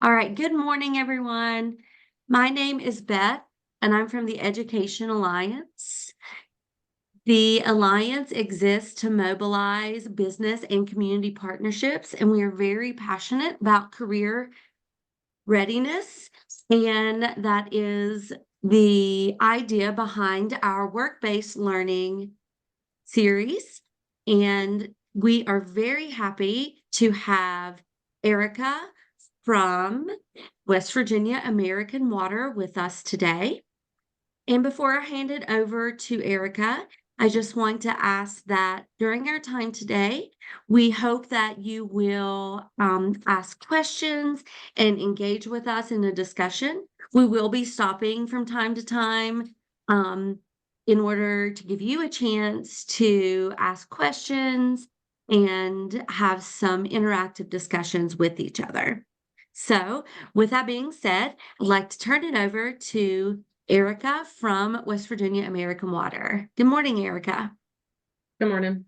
All right, good morning, everyone. My name is Beth, and I'm from the Education Alliance. The Alliance exists to mobilize business and community partnerships, and we are very passionate about career readiness. And that is the idea behind our work-based learning series. And we are very happy to have Erica from West Virginia American Water with us today. And before I hand it over to Erica, I just want to ask that during our time today, we hope that you will ask questions and engage with us in a discussion. We will be stopping from time to time in order to give you a chance to ask questions and have some interactive discussions with each other. So, with that being said, I'd like to turn it over to Erica from West Virginia American Water. Good morning, Erica. Good morning.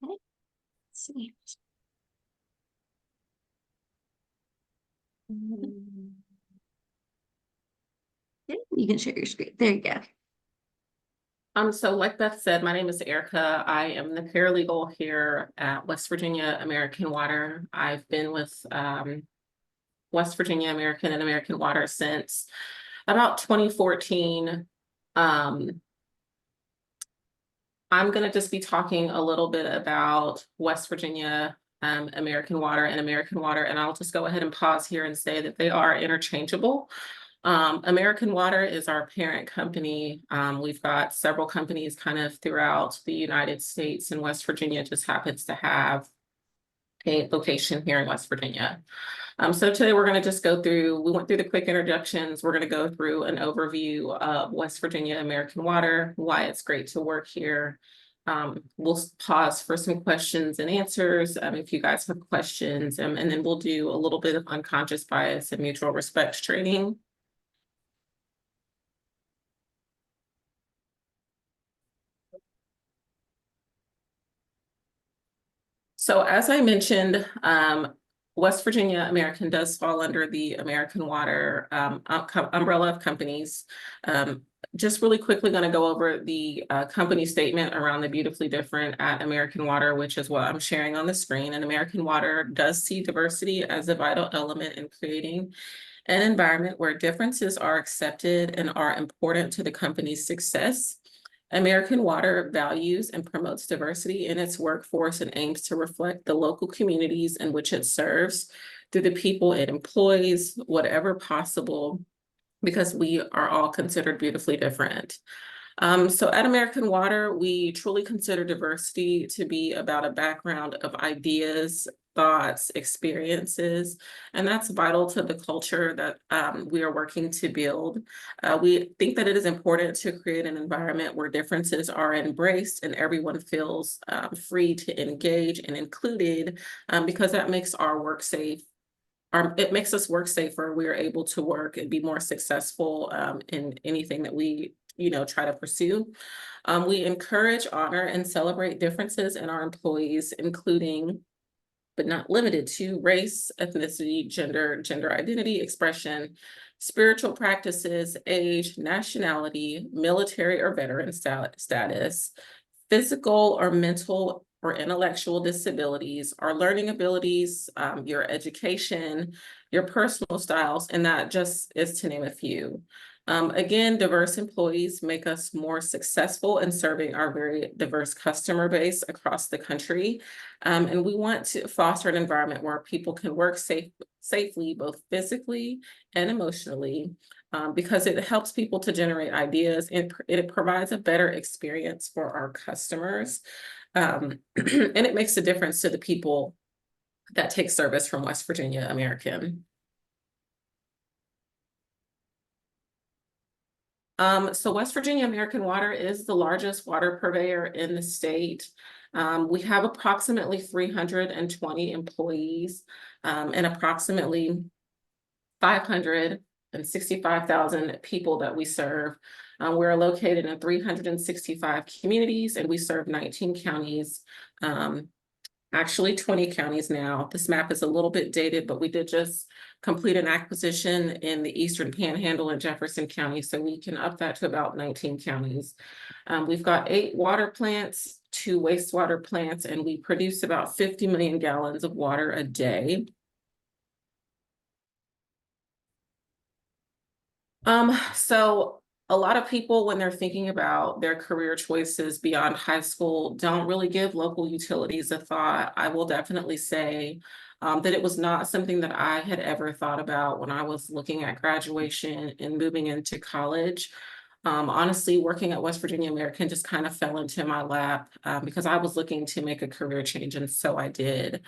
Okay, let's see. Okay, you can share your screen. There you go. So like Beth said, my name is Erica. I am the paralegal here at West Virginia American Water. I've been with West Virginia American and American Water since about 2014. I'm going to just be talking a little bit about West Virginia American Water and American Water, and I'll just go ahead and pause here and say that they are interchangeable. American Water is our parent company. We've got several companies kind of throughout the United States, and West Virginia just happens to have a location here in West Virginia. So today we're going to just go through, we went through the quick introductions. We're going to go through an overview of West Virginia American Water, why it's great to work here. We'll pause for some questions and answers if you guys have questions, and then we'll do a little bit of unconscious bias and mutual respect training. So as I mentioned, West Virginia American does fall under the American Water umbrella of companies. Just really quickly going to go over the company statement around the beautifully different at American Water, which is what I'm sharing on the screen. And American Water does see diversity as a vital element in creating an environment where differences are accepted and are important to the company's success. American Water values and promotes diversity in its workforce and aims to reflect the local communities in which it serves through the people it employs, whatever possible, because we are all considered beautifully different. So at American Water, we truly consider diversity to be about a background of ideas, thoughts, experiences, and that's vital to the culture that we are working to build. We think that it is important to create an environment where differences are embraced and everyone feels free to engage and included, because that makes our work safe. It makes us work safer. We are able to work and be more successful in anything that we try to pursue. We encourage, honor, and celebrate differences in our employees, including but not limited to race, ethnicity, gender identity, expression, spiritual practices, age, nationality, military or veteran status, physical or mental or intellectual disabilities, our learning abilities, your education, your personal styles, and that just is to name a few. Again, diverse employees make us more successful in serving our very diverse customer base across the country. And we want to foster an environment where people can work safely, both physically and emotionally, because it helps people to generate ideas and it provides a better experience for our customers. And it makes a difference to the people that take service from West Virginia American. So West Virginia American Water is the largest water purveyor in the state. We have approximately 320 employees and approximately 565,000 people that we serve. We're located in 365 communities and we serve 19 counties actually 20 counties now. This map is a little bit dated, but we did just complete an acquisition in the Eastern Panhandle in Jefferson County, so we can up that to about 19 counties. We've got 8 water plants, 2 wastewater plants, and we produce about 50 million gallons of water a day. So a lot of people, when they're thinking about their career choices beyond high school, don't really give local utilities a thought. I will definitely say that it was not something that I had ever thought about when I was looking at graduation and moving into college. Honestly, working at West Virginia American just kind of fell into my lap because I was looking to make a career change, and so I did.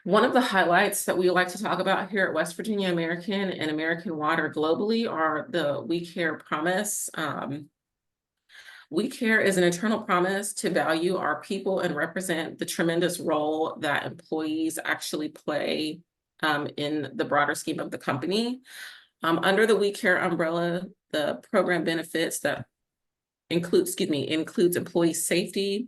One of the highlights that we like to talk about here at West Virginia American and American Water globally are the We Care promise. We Care is an internal promise to value our people and represent the tremendous role that employees actually play in the broader scheme of the company. Under the We Care umbrella, the program benefits that includes employee safety,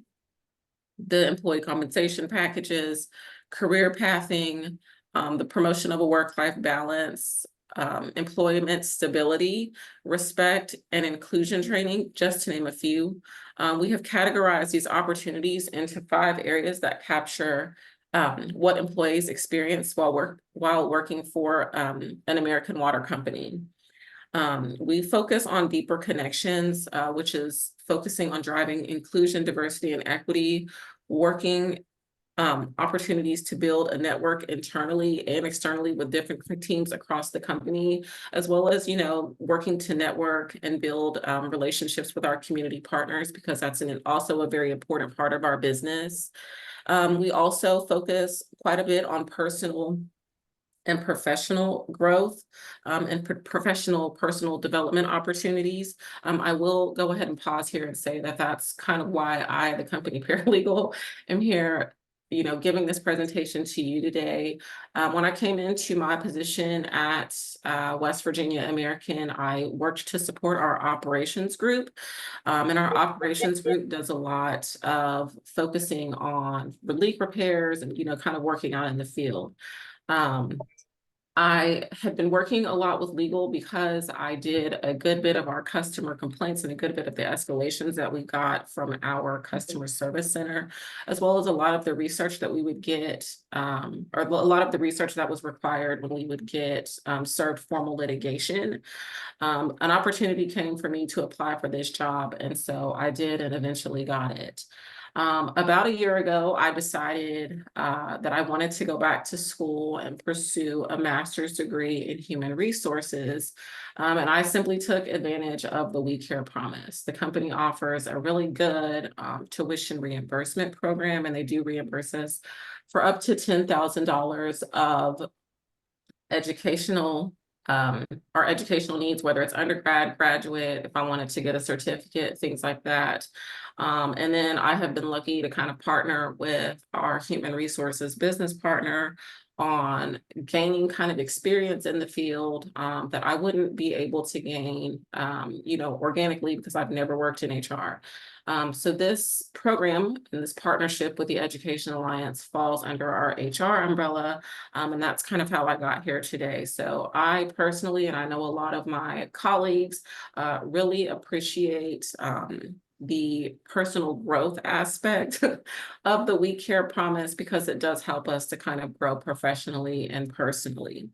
the employee compensation packages, career pathing, the promotion of a work-life balance, employment stability, respect, and inclusion training, just to name a few. We have categorized these opportunities into 5 areas that capture what employees experience while working for an American Water company. We focus on deeper connections, which is focusing on driving inclusion, diversity, and equity, working opportunities to build a network internally and externally with different teams across the company, as well as, working to network and build relationships with our community partners, because that's also a very important part of our business. We also focus quite a bit on personal and professional growth and professional personal development opportunities. I will go ahead and pause here and say that that's kind of why I, the company paralegal, am here, giving this presentation to you today. When I came into my position at West Virginia American, I worked to support our operations group. And our operations group does a lot of focusing on relief repairs and, kind of working out in the field. I had been working a lot with legal because I did a good bit of our customer complaints and a good bit of the escalations that we got from our customer service center, as well as a lot of the research that we would get, or a lot of the research that was required when we would get served formal litigation. An opportunity came for me to apply for this job, and so I did and eventually got it. About a year ago, I decided that I wanted to go back to school and pursue a master's degree in human resources. And I simply took advantage of the We Care promise. The company offers a really good tuition reimbursement program, and they do reimburse us for up to $10,000 of educational our educational needs, whether it's undergrad, graduate, if I wanted to get a certificate, things like that. And then I have been lucky to kind of partner with our human resources business partner on gaining kind of experience in the field that I wouldn't be able to gain, organically, because I've never worked in HR. So this program and this partnership with the Education Alliance falls under our HR umbrella, and that's kind of how I got here today. So I personally, and I know a lot of my colleagues, really appreciate the personal growth aspect of the We Care promise, because it does help us to kind of grow professionally and personally.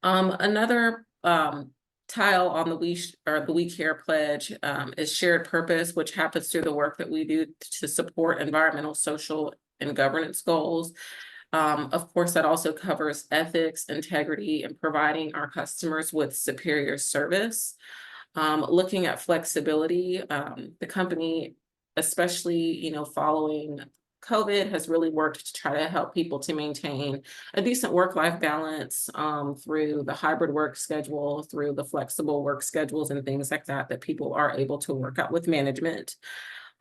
Another tile on the We Care pledge is shared purpose, which happens through the work that we do to support environmental, social, and governance goals. Of course, that also covers ethics, integrity, and providing our customers with superior service. Looking at flexibility, the company, especially, following COVID, has really worked to try to help people to maintain a decent work-life balance through the hybrid work schedule, through the flexible work schedules and things like that, that people are able to work out with management.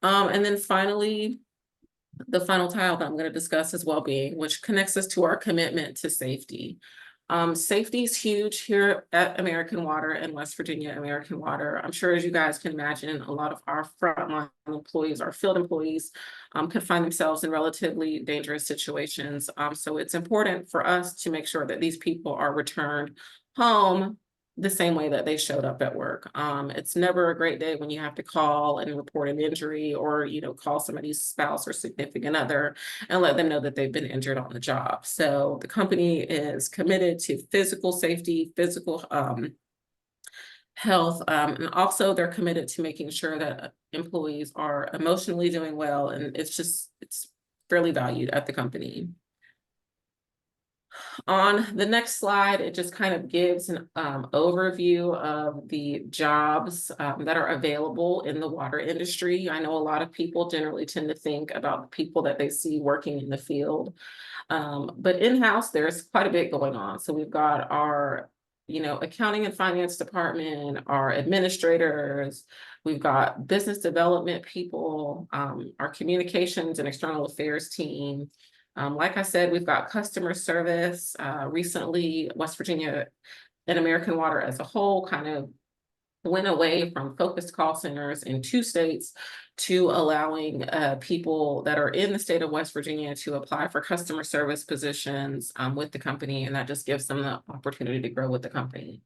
And then finally, the final tile that I'm going to discuss is well-being, which connects us to our commitment to safety. Safety is huge here at American Water and West Virginia American Water. I'm sure, as you guys can imagine, a lot of our frontline employees, our field employees, can find themselves in relatively dangerous situations. So it's important for us to make sure that these people are returned home the same way that they showed up at work. It's never a great day when you have to call and report an injury, or, call somebody's spouse or significant other and let them know that they've been injured on the job. So the company is committed to physical safety, physical health, and also they're committed to making sure that employees are emotionally doing well, and it's fairly valued at the company. On the next slide, it just kind of gives an overview of the jobs that are available in the water industry. I know a lot of people generally tend to think about the people that they see working in the field, but in-house, there's quite a bit going on. So we've got our accounting and finance department, our administrators, we've got business development people, our communications and external affairs team. Like I said, we've got customer service. Recently, West Virginia and American Water as a whole kind of went away from focused call centers in 2 states to allowing people that are in the state of West Virginia to apply for customer service positions with the company, and that just gives them the opportunity to grow with the company.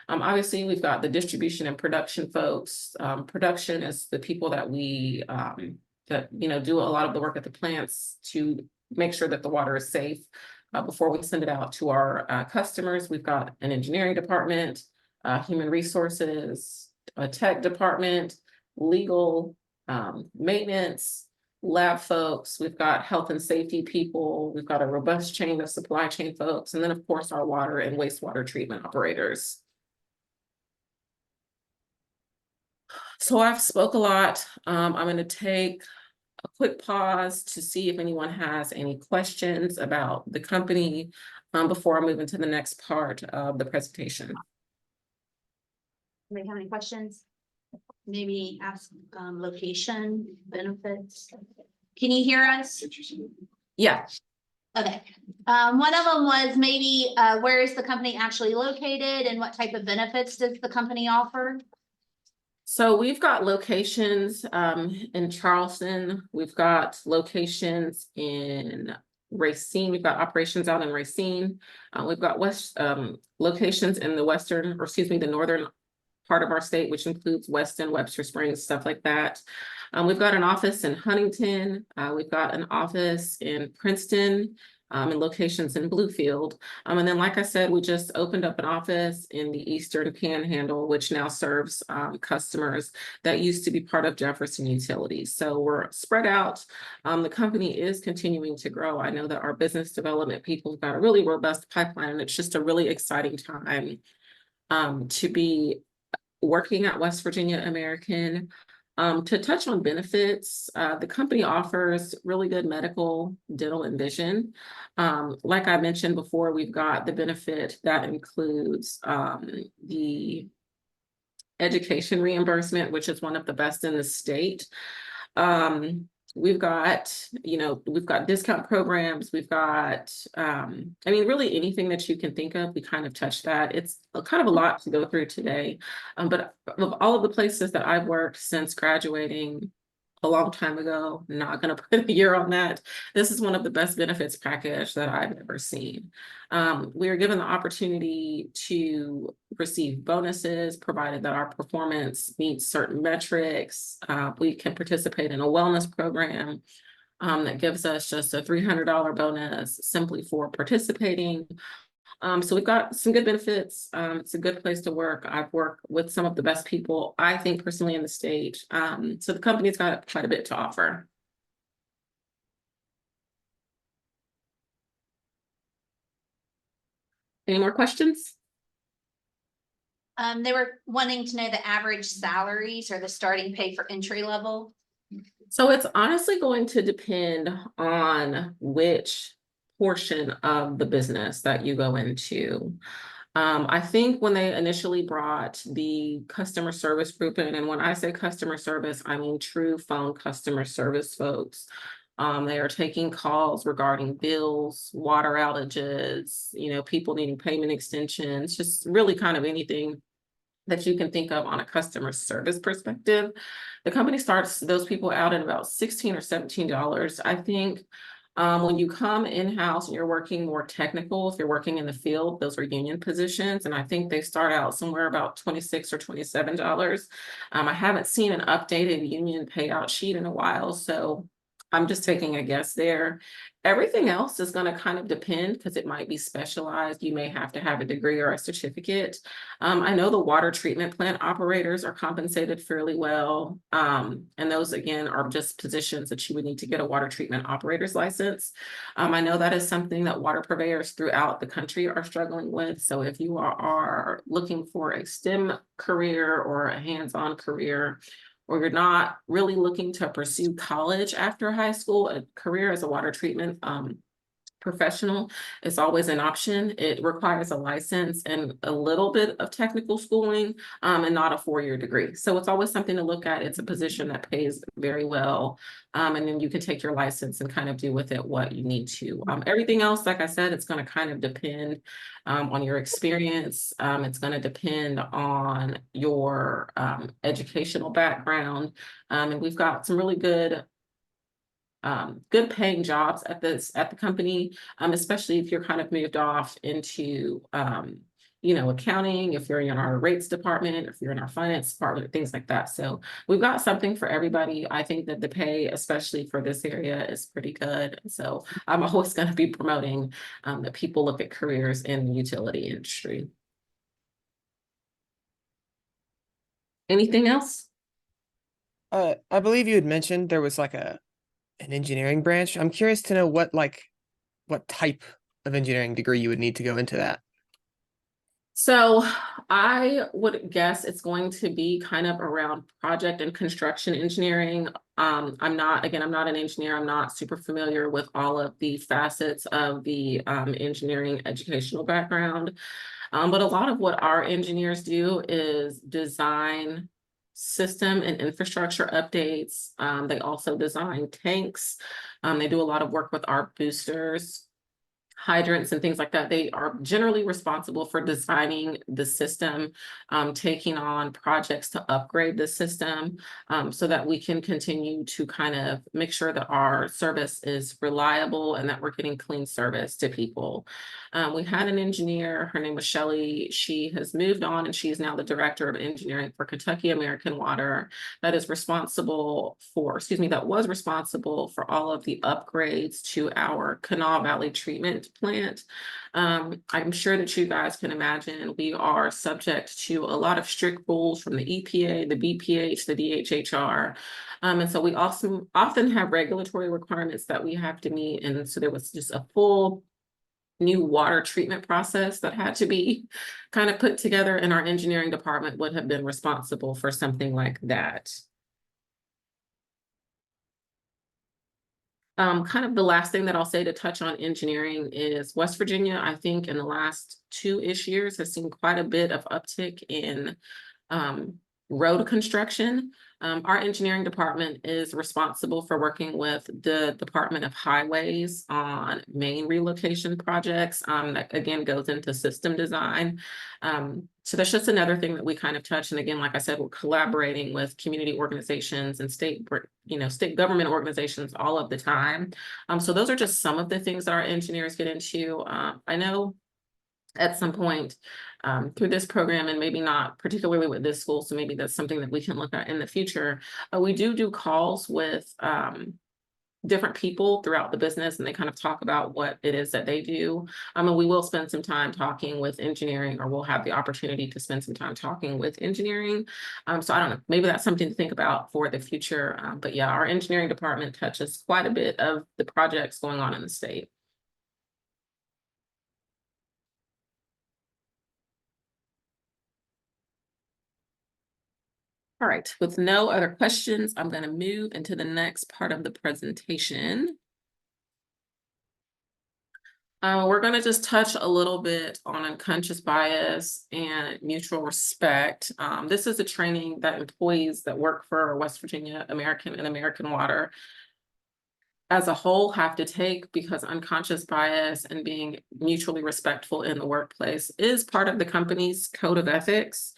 Obviously, we've got the distribution and production folks. Production is the people that we do a lot of the work at the plants to make sure that the water is safe before we send it out to our customers. We've got an engineering department, human resources, a tech department, legal, maintenance, lab folks. We've got health and safety people. We've got a robust chain of supply chain folks, and then of course our water and wastewater treatment operators. So I've spoke a lot. I'm going to take a quick pause to see if anyone has any questions about the company before I move into the next part of the presentation. Anybody have any questions? Maybe ask location, benefits. Can you hear us? Yeah. Okay. One of them was maybe where is the company actually located and what type of benefits does the company offer? So we've got locations in Charleston. We've got locations in Racine. We've got operations out in Racine. We've got locations in the northern part of our state, which includes Weston, Webster Springs, stuff like that. We've got an office in Huntington. We've got an office in Princeton, and locations in Bluefield. And then, like I said, we just opened up an office in the Eastern Panhandle, which now serves customers that used to be part of Jefferson Utilities. So we're spread out. The company is continuing to grow. I know that our business development people have got a really robust pipeline, and it's just a really exciting time to be working at West Virginia American. To touch on benefits, the company offers really good medical, dental, and vision. Like I mentioned before, we've got the benefit that includes the education reimbursement, which is one of the best in the state. We've got discount programs. We've got, really anything that you can think of, we kind of touch that. It's kind of a lot to go through today. But of all of the places that I've worked since graduating a long time ago, not going to put a year on that, this is one of the best benefits package that I've ever seen. We are given the opportunity to receive bonuses, provided that our performance meets certain metrics. We can participate in a wellness program that gives us just a $300 bonus simply for participating. So we've got some good benefits. It's a good place to work. I've worked with some of the best people, I think, personally in the state. So the company's got quite a bit to offer. Any more questions? They were wanting to know the average salaries or the starting pay for entry level. So it's honestly going to depend on which portion of the business that you go into. I think when they initially brought the customer service group in, and when I say customer service, I mean true phone customer service folks. They are taking calls regarding bills, water outages, people needing payment extensions, just really kind of anything that you can think of on a customer service perspective. The company starts those people out at about $16 or $17. I think when you come in-house and you're working more technical, if you're working in the field, those are union positions. And I think they start out somewhere about $26 or $27. I haven't seen an updated union payout sheet in a while, so I'm just taking a guess there. Everything else is going to kind of depend because it might be specialized. You may have to have a degree or a certificate. I know the water treatment plant operators are compensated fairly well. And those, again, are just positions that you would need to get a water treatment operator's license. I know that is something that water purveyors throughout the country are struggling with. So if you are looking for a STEM career or a hands-on career, or you're not really looking to pursue college after high school, a career as a water treatment professional is always an option. It requires a license and a little bit of technical schooling, and not a 4-year degree. So it's always something to look at. It's a position that pays very well. And then you can take your license and kind of do with it what you need to. Everything else, like I said, it's going to kind of depend on your experience. It's going to depend on your educational background. And we've got some really good paying jobs at the company, especially if you're kind of moved off into accounting, if you're in our rates department, if you're in our finance department, things like that. So we've got something for everybody. I think that the pay, especially for this area, is pretty good. So I'm always going to be promoting that people look at careers in the utility industry. Anything else? I believe you had mentioned there was like an engineering branch. I'm curious to know what type of engineering degree you would need to go into that. So I would guess it's going to be kind of around project and construction engineering. I'm not an engineer. I'm not super familiar with all of the facets of the engineering educational background. But a lot of what our engineers do is design system and infrastructure updates. They also design tanks. They do a lot of work with our boosters, hydrants and things like that. They are generally responsible for designing the system, taking on projects to upgrade the system, so that we can continue to kind of make sure that our service is reliable and that we're getting clean service to people. We had an engineer, her name was Shelley. She has moved on and she's now the director of engineering for Kentucky American Water. That was responsible for all of the upgrades to our Kanawha Valley treatment plant. I'm sure that you guys can imagine we are subject to a lot of strict rules from the EPA, the BPH, the DHHR. And so we also often have regulatory requirements that we have to meet. And so there was just a full new water treatment process that had to be kind of put together, and our engineering department would have been responsible for something like that. Kind of the last thing that I'll say to touch on engineering is West Virginia, I think in the last 2-ish years has seen quite a bit of uptick in road construction. Our engineering department is responsible for working with the Department of Highways on main relocation projects. That again goes into system design. So that's just another thing that we kind of touch. And again, like I said, we're collaborating with community organizations and state government organizations all of the time. So those are just some of the things that our engineers get into. I know at some point through this program, and maybe not particularly with this school, so maybe that's something that we can look at in the future. We do calls with different people throughout the business, and they kind of talk about what it is that they do. And we will spend some time talking with engineering, or we'll have the opportunity to spend some time talking with engineering. So I don't know, maybe that's something to think about for the future. But yeah, our engineering department touches quite a bit of the projects going on in the state. All right, with no other questions, I'm going to move into the next part of the presentation. We're going to just touch a little bit on unconscious bias and mutual respect. This is a training that employees that work for West Virginia American and American Water as a whole have to take, because unconscious bias and being mutually respectful in the workplace is part of the company's code of ethics.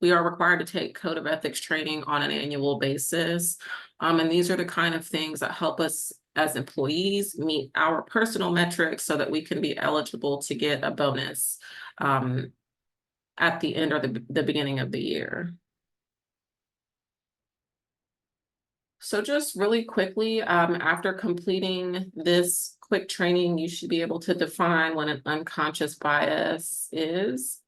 We are required to take code of ethics training on an annual basis. And these are the kind of things that help us as employees meet our personal metrics so that we can be eligible to get a bonus at the end or the beginning of the year. So just really quickly, after completing this quick training, you should be able to define what an unconscious bias is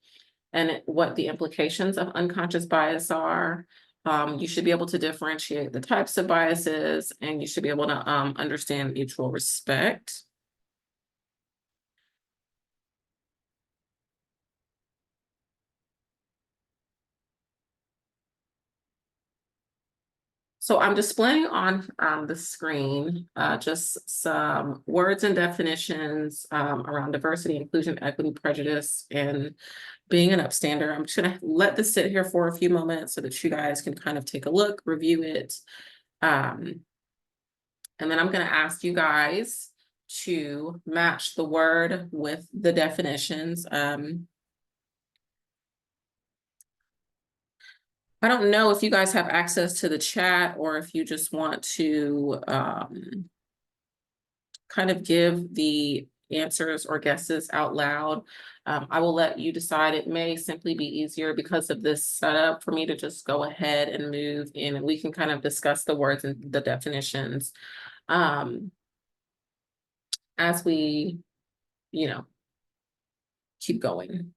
and what the implications of unconscious bias are. You should be able to differentiate the types of biases, and you should be able to understand mutual respect. So I'm displaying on the screen just some words and definitions around diversity, inclusion, equity, prejudice, and being an upstander. I'm just gonna let this sit here for a few moments so that you guys can kind of take a look, review it. And then I'm gonna ask you guys to match the word with the definitions. I don't know if you guys have access to the chat or if you just want to kind of give the answers or guesses out loud. I will let you decide. It may simply be easier because of this setup for me to just go ahead and move in, and we can kind of discuss the words and the definitions as we, keep going.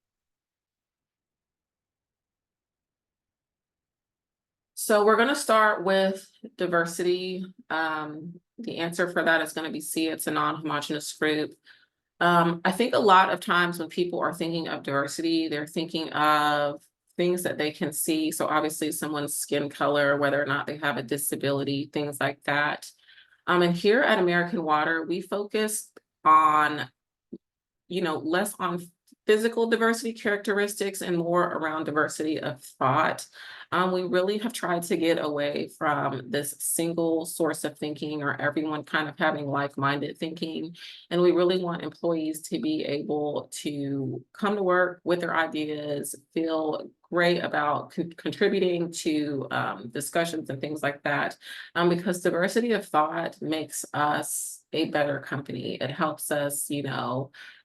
So we're going to start with diversity. The answer for that is going to be C. It's a non-homogeneous group. I think a lot of times when people are thinking of diversity, they're thinking of things that they can see. So obviously someone's skin color, whether or not they have a disability, things like that. And here at American Water, we focus on, less on physical diversity characteristics and more around diversity of thought. We really have tried to get away from this single source of thinking or everyone kind of having like-minded thinking. And we really want employees to be able to come to work with their ideas, feel great about contributing to discussions and things like that. Because diversity of thought makes us a better company. It helps us,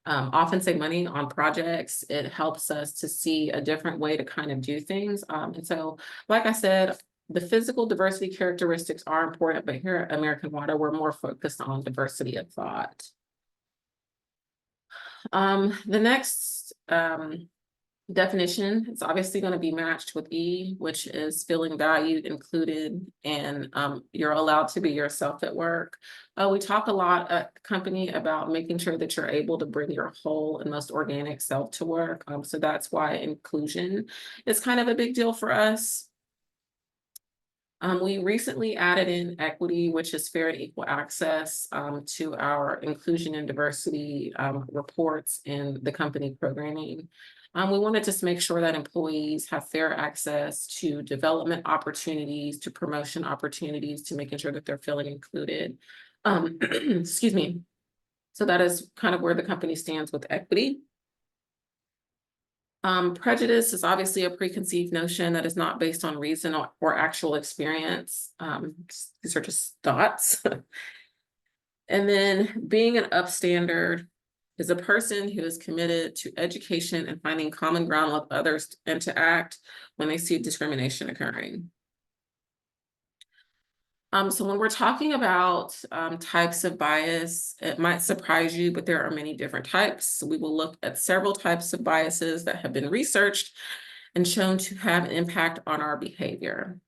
often save money on projects. It helps us to see a different way to kind of do things. And so, like I said, the physical diversity characteristics are important, but here at American Water, we're more focused on diversity of thought. The next definition is obviously going to be matched with E, which is feeling valued, included, and you're allowed to be yourself at work. We talk a lot at the company about making sure that you're able to bring your whole and most organic self to work. So that's why inclusion is kind of a big deal for us. We recently added in equity, which is fair and equal access to our inclusion and diversity reports in the company programming. We want to just make sure that employees have fair access to development opportunities, to promotion opportunities, to making sure that they're feeling included. Excuse me. So that is kind of where the company stands with equity. Prejudice is obviously a preconceived notion that is not based on reason or actual experience. These are just thoughts. And then being an upstander is a person who is committed to education and finding common ground with others and to act when they see discrimination occurring. So when we're talking about types of bias, it might surprise you, but there are many different types. So we will look at several types of biases that have been researched and shown to have an impact on our behavior.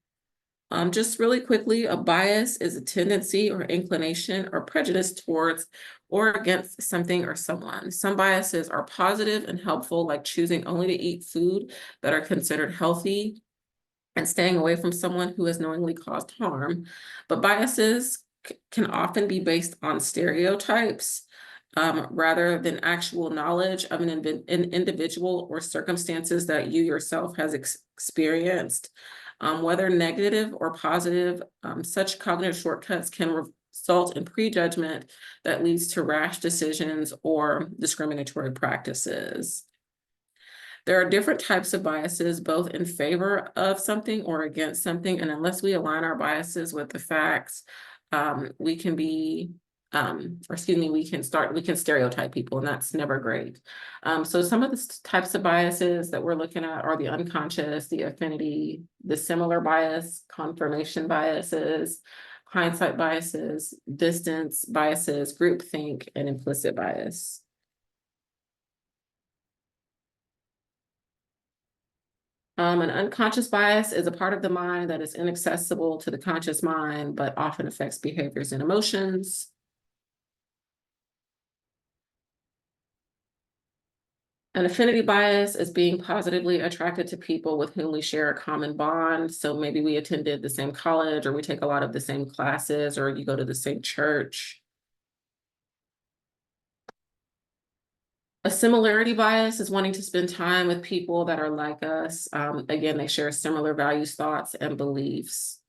Just really quickly, a bias is a tendency or inclination or prejudice towards or against something or someone. Some biases are positive and helpful, like choosing only to eat food that are considered healthy and staying away from someone who has knowingly caused harm. But biases can often be based on stereotypes rather than actual knowledge of an individual or circumstances that you yourself has experienced. Whether negative or positive, such cognitive shortcuts can and prejudgment that leads to rash decisions or discriminatory practices. There are different types of biases, both in favor of something or against something, and unless we align our biases with the facts, we can be, we can stereotype people, and that's never great. So some of the types of biases that we're looking at are the unconscious, the affinity, the similar bias, confirmation biases, hindsight biases, distance biases, groupthink, and implicit bias. An unconscious bias is a part of the mind that is inaccessible to the conscious mind, but often affects behaviors and emotions. An affinity bias is being positively attracted to people with whom we share a common bond. So maybe we attended the same college, or we take a lot of the same classes, or you go to the same church. A similarity bias is wanting to spend time with people that are like us. Again, they share similar values, thoughts, and beliefs.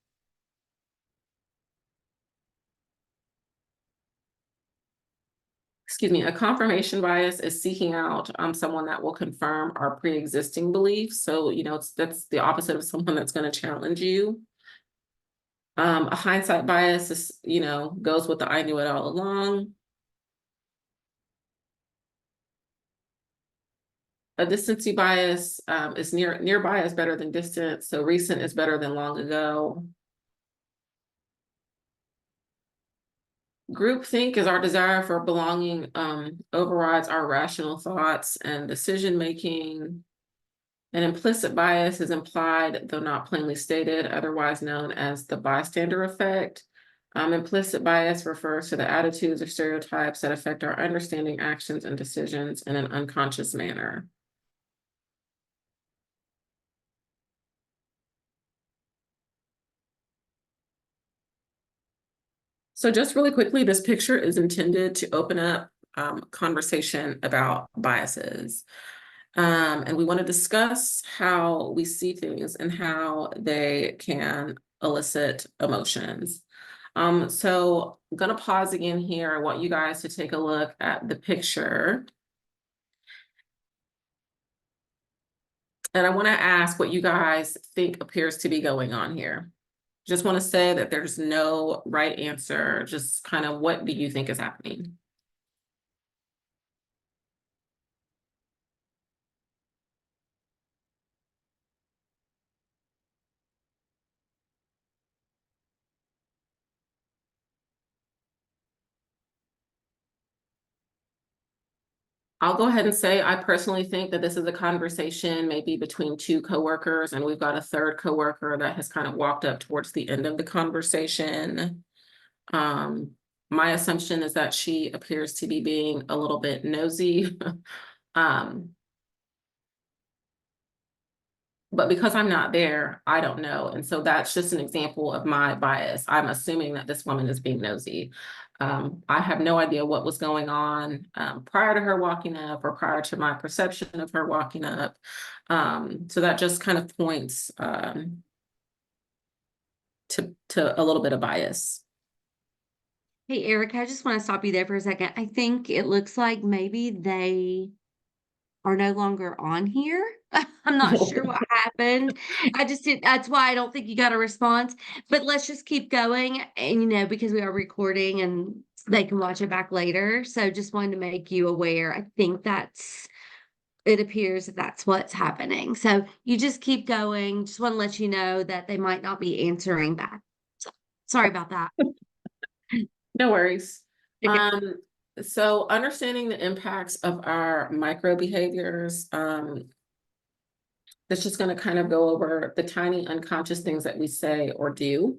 Excuse me, a confirmation bias is seeking out someone that will confirm our pre-existing beliefs. So, that's the opposite of someone that's going to challenge you. A hindsight bias is, goes with the I knew it all along. A distancy bias is nearby is better than distant. So recent is better than long ago. Groupthink is our desire for belonging, overrides our rational thoughts and decision making. An implicit bias is implied, though not plainly stated, otherwise known as the bystander effect. Implicit bias refers to the attitudes or stereotypes that affect our understanding, actions, and decisions in an unconscious manner. So just really quickly, this picture is intended to open up conversation about biases. And we want to discuss how we see things and how they can elicit emotions. So I'm going to pause again here. I want you guys to take a look at the picture. And I want to ask what you guys think appears to be going on here. Just want to say that there's no right answer, just kind of what do you think is happening? I'll go ahead and say, I personally think that this is a conversation maybe between two coworkers, and we've got a third coworker that has kind of walked up towards the end of the conversation. My assumption is that she appears to be being a little bit nosy. But because I'm not there, I don't know. And so that's just an example of my bias. I'm assuming that this woman is being nosy. I have no idea what was going on prior to her walking up or prior to my perception of her walking up. So that just kind of points to a little bit of bias. Hey, Eric, I just want to stop you there for a second. I think it looks like maybe they are no longer on here. I'm not sure what happened. That's why I don't think you got a response, but let's just keep going. And, because we are recording and they can watch it back later. So just wanted to make you aware. I think it appears that that's what's happening. So you just keep going. Just want to let you know that they might not be answering back. So, sorry about that. No worries. Okay. So understanding the impacts of our micro behaviors, that's just going to kind of go over the tiny unconscious things that we say or do.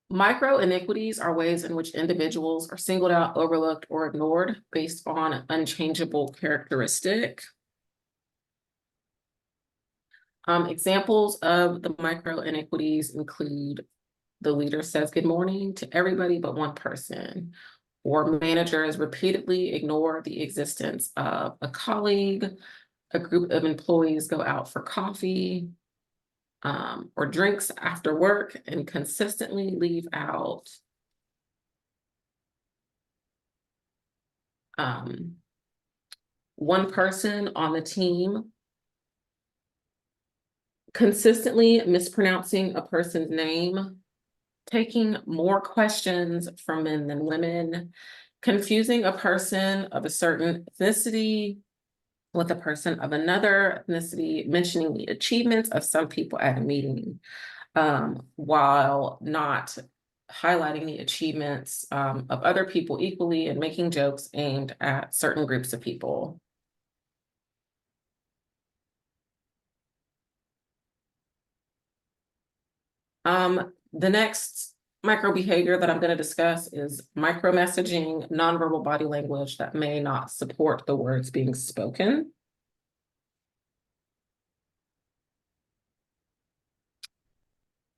Micro iniquities are ways in which individuals are singled out, overlooked, or ignored based on an unchangeable characteristic. Examples of the micro iniquities include the leader says good morning to everybody but one person, or managers repeatedly ignore the existence of a colleague, a group of employees go out for coffee, or drinks after work and consistently leave out one person on the team consistently mispronouncing a person's name, taking more questions from men than women, confusing a person of a certain ethnicity with a person of another ethnicity, mentioning the achievements of some people at a meeting, while not highlighting the achievements of other people equally and making jokes aimed at certain groups of people. The next micro behavior that I'm going to discuss is micro messaging, nonverbal body language that may not support the words being spoken.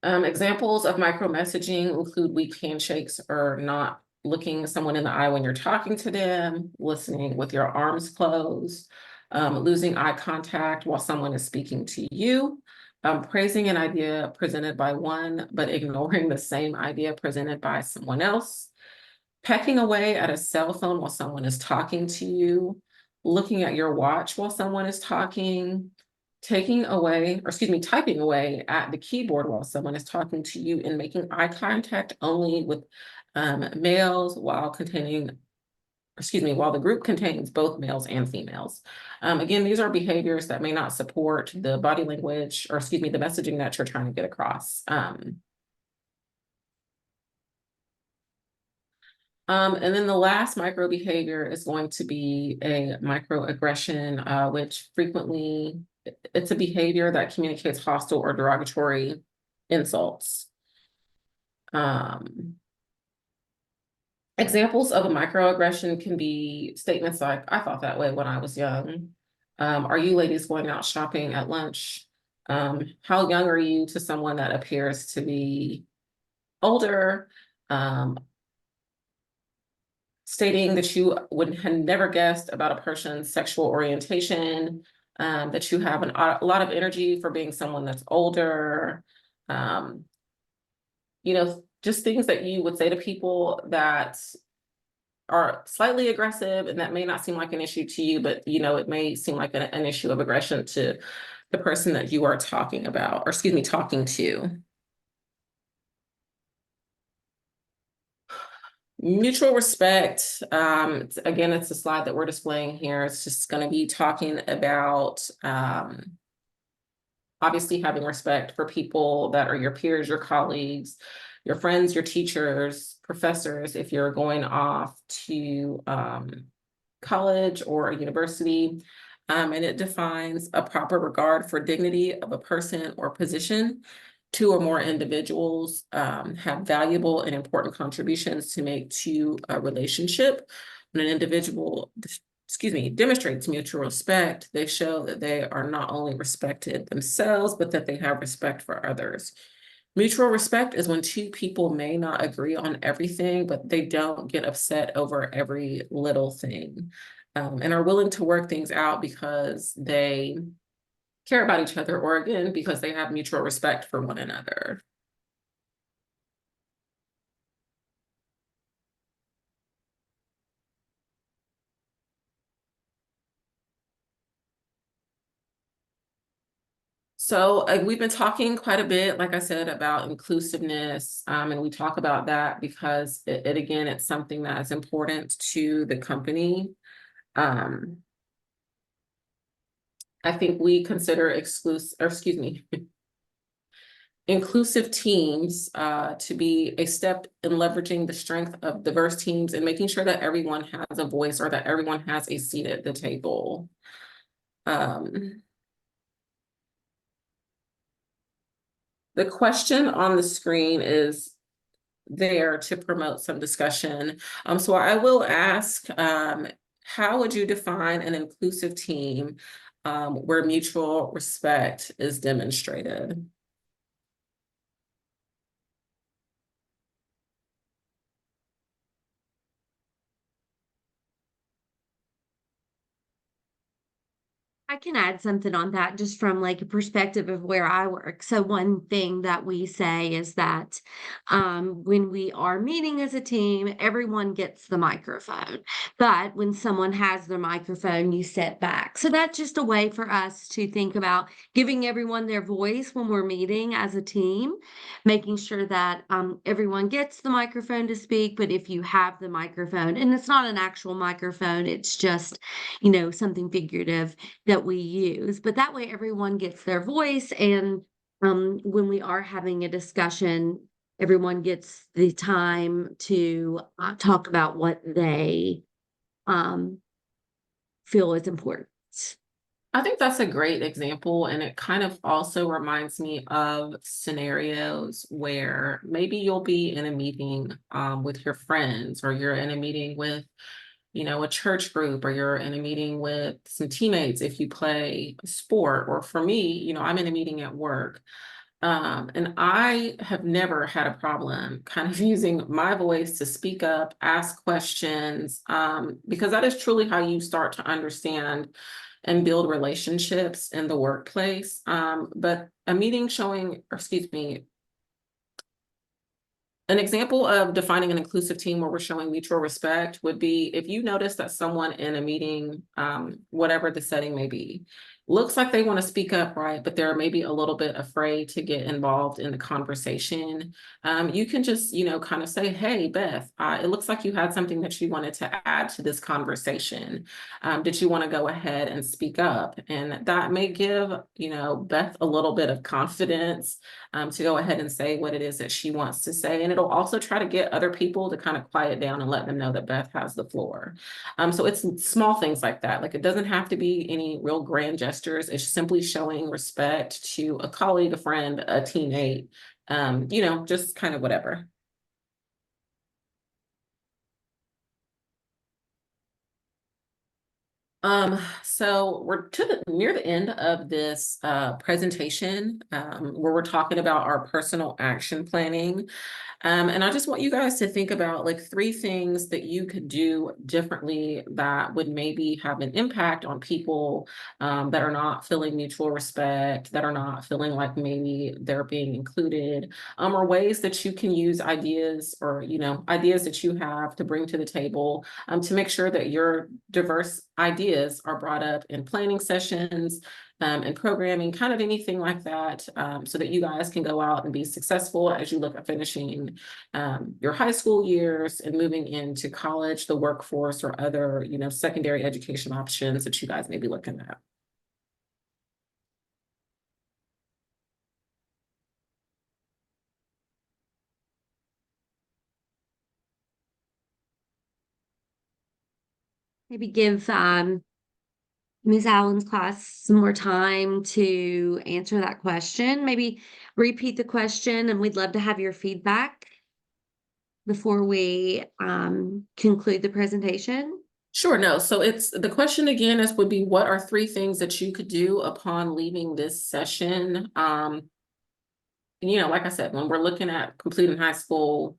Examples of micro messaging include weak handshakes or not looking someone in the eye when you're talking to them, listening with your arms closed, losing eye contact while someone is speaking to you, praising an idea presented by one, but ignoring the same idea presented by someone else, pecking away at a cell phone while someone is talking to you, looking at your watch while someone is talking, typing away at the keyboard while someone is talking to you, and making eye contact only with males while the group contains both males and females. Again, these are behaviors that may not support the body language, or the messaging that you're trying to get across. And then the last micro behavior is going to be a microaggression, which frequently it's a behavior that communicates hostile or derogatory insults. Examples of a microaggression can be statements like, "I thought that way when I was young." Are you ladies going out shopping at lunch? How young are you, to someone that appears to be older? Stating that you would have never guessed about a person's sexual orientation, that you have a lot of energy for being someone that's older, just things that you would say to people that are slightly aggressive and that may not seem like an issue to you, but it may seem like an issue of aggression to the person that you are talking about, or talking to. Mutual respect, again, it's a slide that we're displaying here. It's just going to be talking about obviously having respect for people that are your peers, your colleagues, your friends, your teachers, professors, if you're going off to college or a university. And it defines a proper regard for dignity of a person or position. Two or more individuals have valuable and important contributions to make to a relationship. When an individual, demonstrates mutual respect, they show that they are not only respected themselves, but that they have respect for others. Mutual respect is when two people may not agree on everything, but they don't get upset over every little thing, and are willing to work things out because they care about each other, or again, because they have mutual respect for one another. So we've been talking quite a bit, like I said, about inclusiveness, and we talk about that because again, it's something that is important to the company. I think we consider inclusive teams to be a step in leveraging the strength of diverse teams and making sure that everyone has a voice, or that everyone has a seat at the table. The question on the screen is there to promote some discussion. So I will ask, how would you define an inclusive team where mutual respect is demonstrated? I can add something on that just from like a perspective of where I work. So one thing that we say is that when we are meeting as a team, everyone gets the microphone. But when someone has their microphone, you sit back. So that's just a way for us to think about giving everyone their voice when we're meeting as a team, making sure that everyone gets the microphone to speak. But if you have the microphone, and it's not an actual microphone, it's just, something figurative that we use, but that way everyone gets their voice. And when we are having a discussion, everyone gets the time to talk about what they feel is important. I think that's a great example, and it kind of also reminds me of scenarios where maybe you'll be in a meeting with your friends, or you're in a meeting with, a church group, or you're in a meeting with some teammates if you play a sport. Or for me, I'm in a meeting at work. And I have never had a problem kind of using my voice to speak up, ask questions, because that is truly how you start to understand and build relationships in the workplace. But a meeting showing, or excuse me, an example of defining an inclusive team where we're showing mutual respect would be if you notice that someone in a meeting, whatever the setting may be, looks like they want to speak up, right? But they're maybe a little bit afraid to get involved in the conversation. You can just, kind of say, hey, Beth, it looks like you had something that you wanted to add to this conversation. Did you want to go ahead and speak up? And that may give, Beth a little bit of confidence to go ahead and say what it is that she wants to say. And it'll also try to get other people to kind of quiet down and let them know that Beth has the floor. So it's small things like that. Like, it doesn't have to be any real grand gestures. It's simply showing respect to a colleague, a friend, a teammate, just kind of whatever. So we're near the end of this presentation, where we're talking about our personal action planning. And I just want you guys to think about like 3 things that you could do differently that would maybe have an impact on people that are not feeling mutual respect, that are not feeling like maybe they're being included, or ways that you can use ideas, or ideas that you have to bring to the table to make sure that your diverse ideas are brought up in planning sessions and programming, kind of anything like that, so that you guys can go out and be successful as you look at finishing your high school years and moving into college, the workforce, or other, secondary education options that you guys may be looking at. Maybe give Ms. Allen's class some more time to answer that question. Maybe repeat the question, and we'd love to have your feedback before we conclude the presentation. Sure, no. So it's the question again would be, what are 3 things that you could do upon leaving this session? Like I said, when we're looking at completing high school,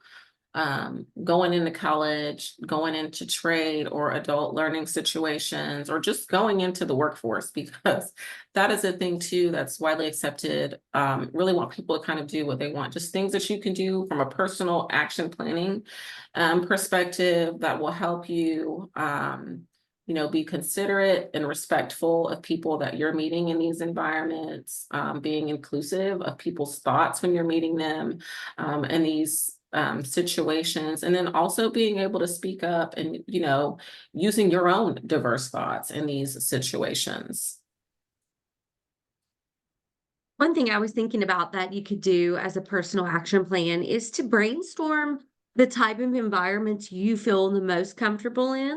going into college, going into trade or adult learning situations, or just going into the workforce, because that is a thing too that's widely accepted. Really want people to kind of do what they want, just things that you can do from a personal action planning perspective that will help you be considerate and respectful of people that you're meeting in these environments, being inclusive of people's thoughts when you're meeting them, and these situations, and then also being able to speak up and, using your own diverse thoughts in these situations. One thing I was thinking about that you could do as a personal action plan is to brainstorm the type of environments you feel the most comfortable in,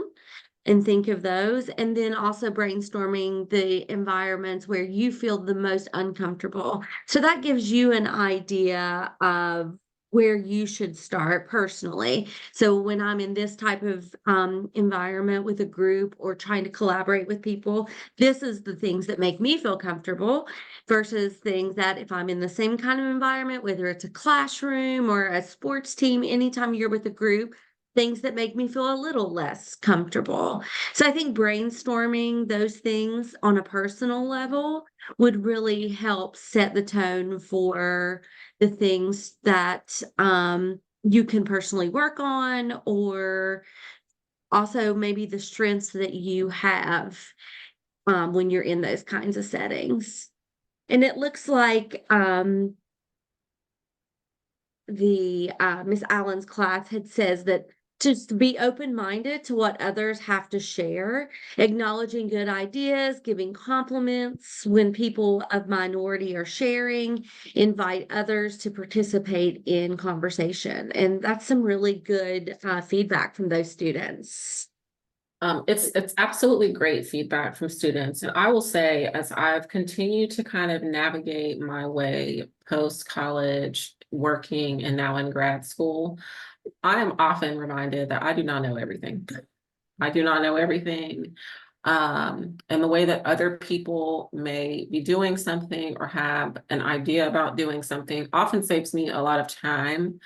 and think of those, and then also brainstorming the environments where you feel the most uncomfortable. So that gives you an idea of where you should start personally. So when I'm in this type of environment with a group or trying to collaborate with people, this is the things that make me feel comfortable, versus things that if I'm in the same kind of environment, whether it's a classroom or a sports team, anytime you're with a group, things that make me feel a little less comfortable. So I think brainstorming those things on a personal level would really help set the tone for the things that you can personally work on, or also maybe the strengths that you have when you're in those kinds of settings. And it looks like the Miss Allen's class had says that just be open-minded to what others have to share, acknowledging good ideas, giving compliments when people of minority are sharing, invite others to participate in conversation. And that's some really good feedback from those students. It's absolutely great feedback from students. And I will say, as I've continued to kind of navigate my way post-college, working, and now in grad school, I am often reminded that I do not know everything. I do not know everything. And the way that other people may be doing something or have an idea about doing something often saves me a lot of time,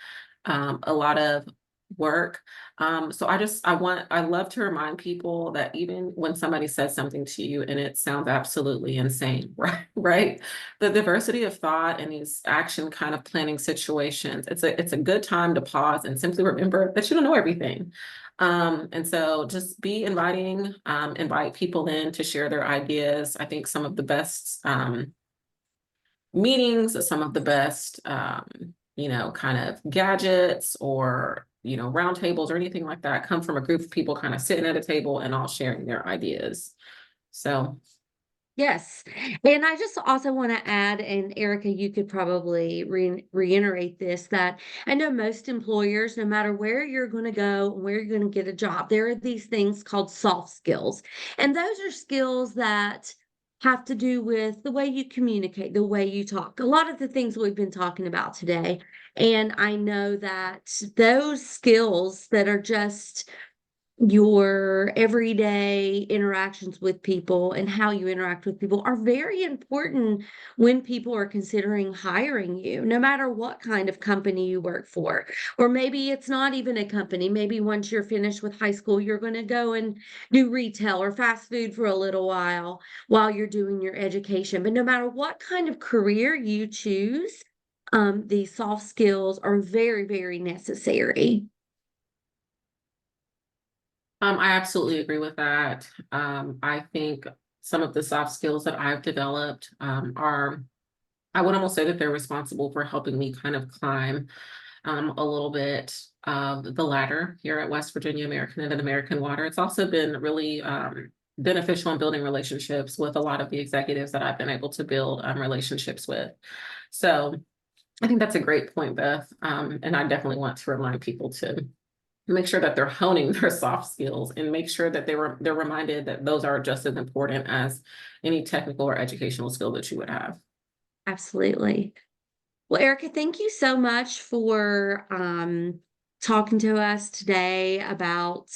a lot of work. So I love to remind people that even when somebody says something to you and it sounds absolutely insane, right? Right? The diversity of thought in these action kind of planning situations, it's a good time to pause and simply remember that you don't know everything. And so just be inviting, invite people in to share their ideas. I think some of the best meetings, some of the best kind of gadgets or roundtables or anything like that come from a group of people kind of sitting at a table and all sharing their ideas. So Yes. And I just also want to add, and Erica, you could probably reiterate this, that I know most employers, no matter where you're going to go, where you're going to get a job, there are these things called soft skills. And those are skills that have to do with the way you communicate, the way you talk, a lot of the things we've been talking about today. And I know that those skills that are just your everyday interactions with people and how you interact with people are very important when people are considering hiring you, no matter what kind of company you work for. Or maybe it's not even a company. Maybe once you're finished with high school, you're going to go and do retail or fast food for a little while you're doing your education. But no matter what kind of career you choose, these soft skills are very, very necessary. I absolutely agree with that. I think some of the soft skills that I've developed I would almost say that they're responsible for helping me kind of climb a little bit of the ladder here at West Virginia American and American Water. It's also been really beneficial in building relationships with a lot of the executives that I've been able to build relationships with. So I think that's a great point, Beth. And I definitely want to remind people to make sure that they're honing their soft skills and make sure that they're reminded that those are just as important as any technical or educational skill that you would have. Absolutely. Well, Erica, thank you so much for talking to us today about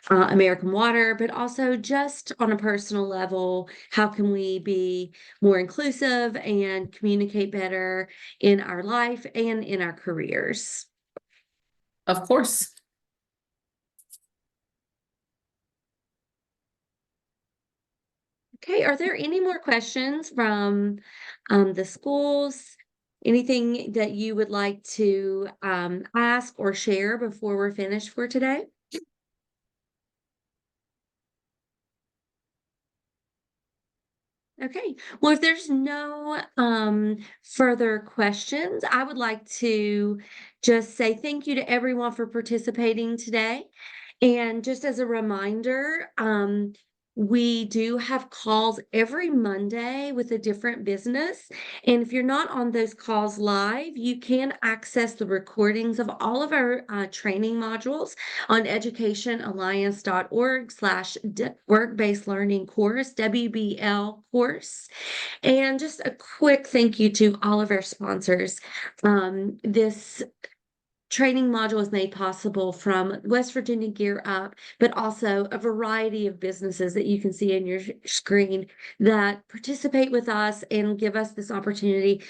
American Water, but also just on a personal level, how can we be more inclusive and communicate better in our life and in our careers? Of course. Okay, are there any more questions from the schools? Anything that you would like to ask or share before we're finished for today? Okay, well, if there's no further questions, I would like to just say thank you to everyone for participating today. And just as a reminder, we do have calls every Monday with a different business. And if you're not on those calls live, you can access the recordings of all of our training modules on educationalliance.org/work-based learning course, WBL course. And just a quick thank you to all of our sponsors. This training module is made possible from West Virginia Gear Up, but also a variety of businesses that you can see in your screen that participate with us and give us this opportunity